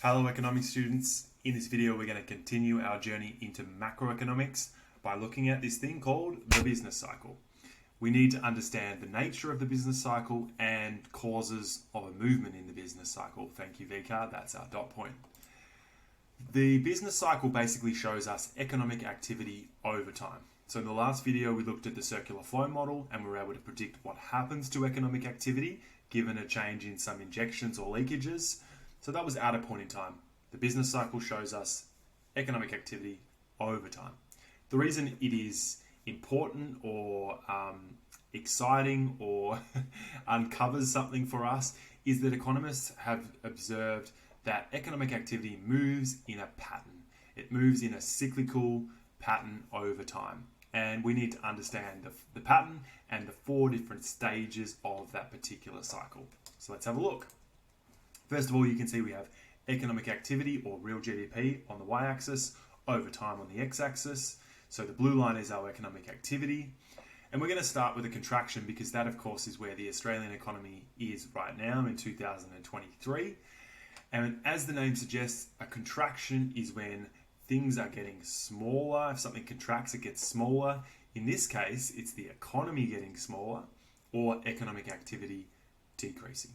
Hello economics students. In this video we're going to continue our journey into macroeconomics by looking at this thing called the business cycle. We need to understand the nature of the business cycle and causes of a movement in the business cycle. Thank you VCAR, that's our dot point. The business cycle basically shows us economic activity over time. So in the last video we looked at the circular flow model and we were able to predict what happens to economic activity given a change in some injections or leakages. So that was at a point in time. The business cycle shows us economic activity over time. The reason it is important or exciting or uncovers something for us is that economists have observed that economic activity moves in a pattern. It moves in a cyclical pattern over time. And we need to understand the pattern and the 4 different stages of that particular cycle. So let's have a look. First of all, you can see we have economic activity or real GDP on the y-axis, over time on the x-axis. So the blue line is our economic activity. And we're going to start with a contraction because that, of course, is where the Australian economy is right now in 2023. And as the name suggests, a contraction is when things are getting smaller. If something contracts, it gets smaller. In this case, it's the economy getting smaller or economic activity decreasing.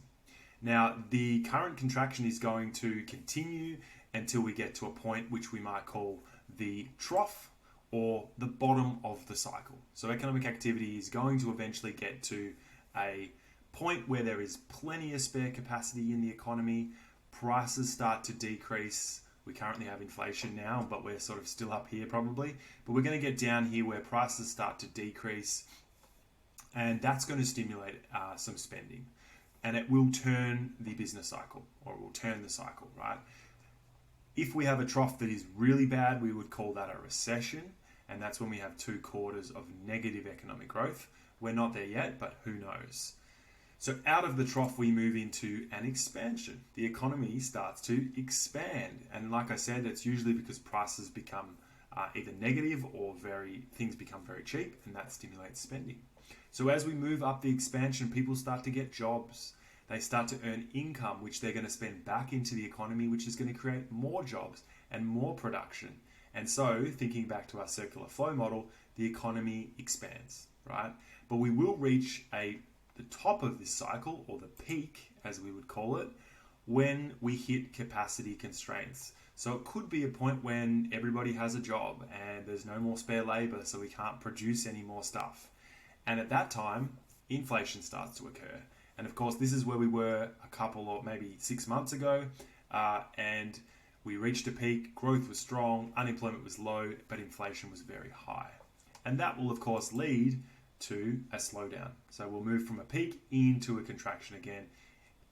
Now, the current contraction is going to continue until we get to a point which we might call the trough or the bottom of the cycle. So economic activity is going to eventually get to a point where there is plenty of spare capacity in the economy. Prices start to decrease. We currently have inflation now, but we're sort of still up here probably. But we're going to get down here where prices start to decrease, and that's going to stimulate some spending. And it will turn the business cycle, or it will turn the cycle, right? If we have a trough that is really bad, we would call that a recession, and that's when we have 2 quarters of negative economic growth. We're not there yet, but who knows? So out of the trough, we move into an expansion. The economy starts to expand. And like I said, it's usually because prices become either negative or things become very cheap, and that stimulates spending. So as we move up the expansion, people start to get jobs. They start to earn income, which they're going to spend back into the economy, which is going to create more jobs and more production. And so, thinking back to our circular flow model, the economy expands, right? But we will reach the top of this cycle, or the peak, as we would call it, when we hit capacity constraints. So it could be a point when everybody has a job and there's no more spare labor, so we can't produce any more stuff. And at that time, inflation starts to occur. And of course, this is where we were a couple or maybe 6 months ago. And we reached a peak, growth was strong, unemployment was low, but inflation was very high. And that will, of course, lead to a slowdown. So we'll move from a peak into a contraction again,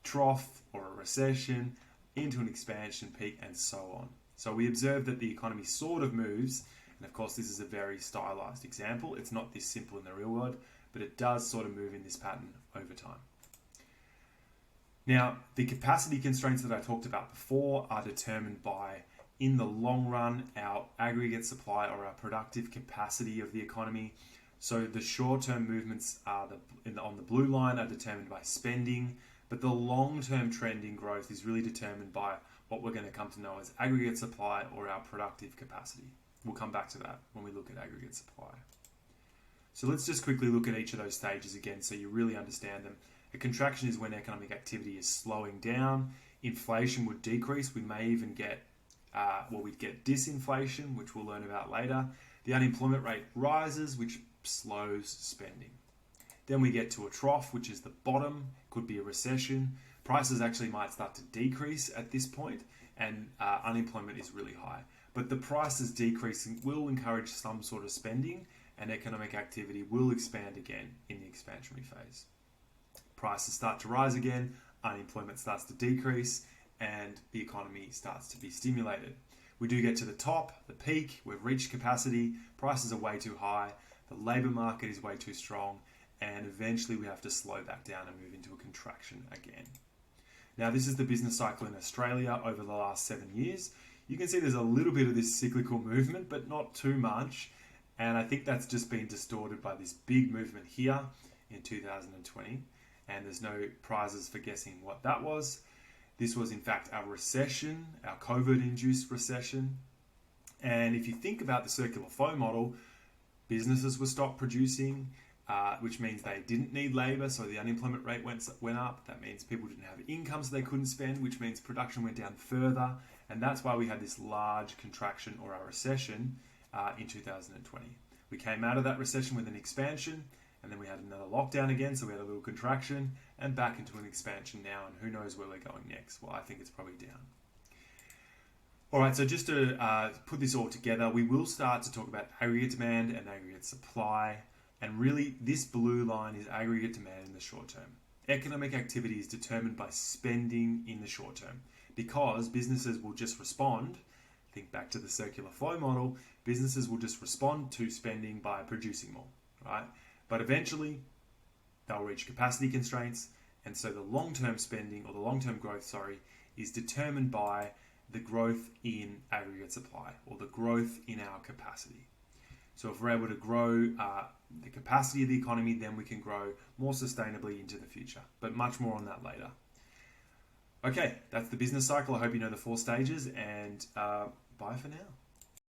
trough or a recession, into an expansion peak, and so on. So we observe that the economy sort of moves. And of course, this is a very stylized example. It's not this simple in the real world, but it does sort of move in this pattern over time. Now, the capacity constraints that I talked about before are determined by, in the long run, our aggregate supply or our productive capacity of the economy. So the short-term movements on the blue line are determined by spending, but the long-term trend in growth is really determined by what we're going to come to know as aggregate supply or our productive capacity. We'll come back to that when we look at aggregate supply. So let's just quickly look at each of those stages again so you really understand them. A contraction is when economic activity is slowing down. Inflation would decrease. We may even get, we'd get disinflation, which we'll learn about later. The unemployment rate rises, which slows spending. Then we get to a trough, which is the bottom. Could be a recession. Prices actually might start to decrease at this point, and unemployment is really high. But the prices decreasing will encourage some sort of spending, and economic activity will expand again in the expansionary phase. Prices start to rise again, unemployment starts to decrease, and the economy starts to be stimulated. We do get to the top, the peak, we've reached capacity, prices are way too high, the labour market is way too strong, and eventually we have to slow back down and move into a contraction again. Now, this is the business cycle in Australia over the last 7 years. You can see there's a little bit of this cyclical movement, but not too much. And I think that's just been distorted by this big movement here in 2020. And there's no prizes for guessing what that was. This was in fact our recession, our COVID-induced recession. And if you think about the circular flow model, businesses were stopped producing, which means they didn't need labor, so the unemployment rate went up. That means people didn't have income, so they couldn't spend, which means production went down further. And that's why we had this large contraction or our recession in 2020. We came out of that recession with an expansion, and then we had another lockdown again, so we had a little contraction, and back into an expansion now, and who knows where we're going next. Well, I think it's probably down. All right, so just to put this all together, we will start to talk about aggregate demand and aggregate supply. And really, this blue line is aggregate demand in the short term. Economic activity is determined by spending in the short term because businesses will just respond. Think back to the circular flow model. Businesses will just respond to spending by producing more, right? But eventually, they'll reach capacity constraints. And so the long-term spending or the long-term growth, is determined by the growth in aggregate supply or the growth in our capacity. So if we're able to grow the capacity of the economy, then we can grow more sustainably into the future. But much more on that later. Okay, that's the business cycle. I hope you know the 4 stages, and bye for now.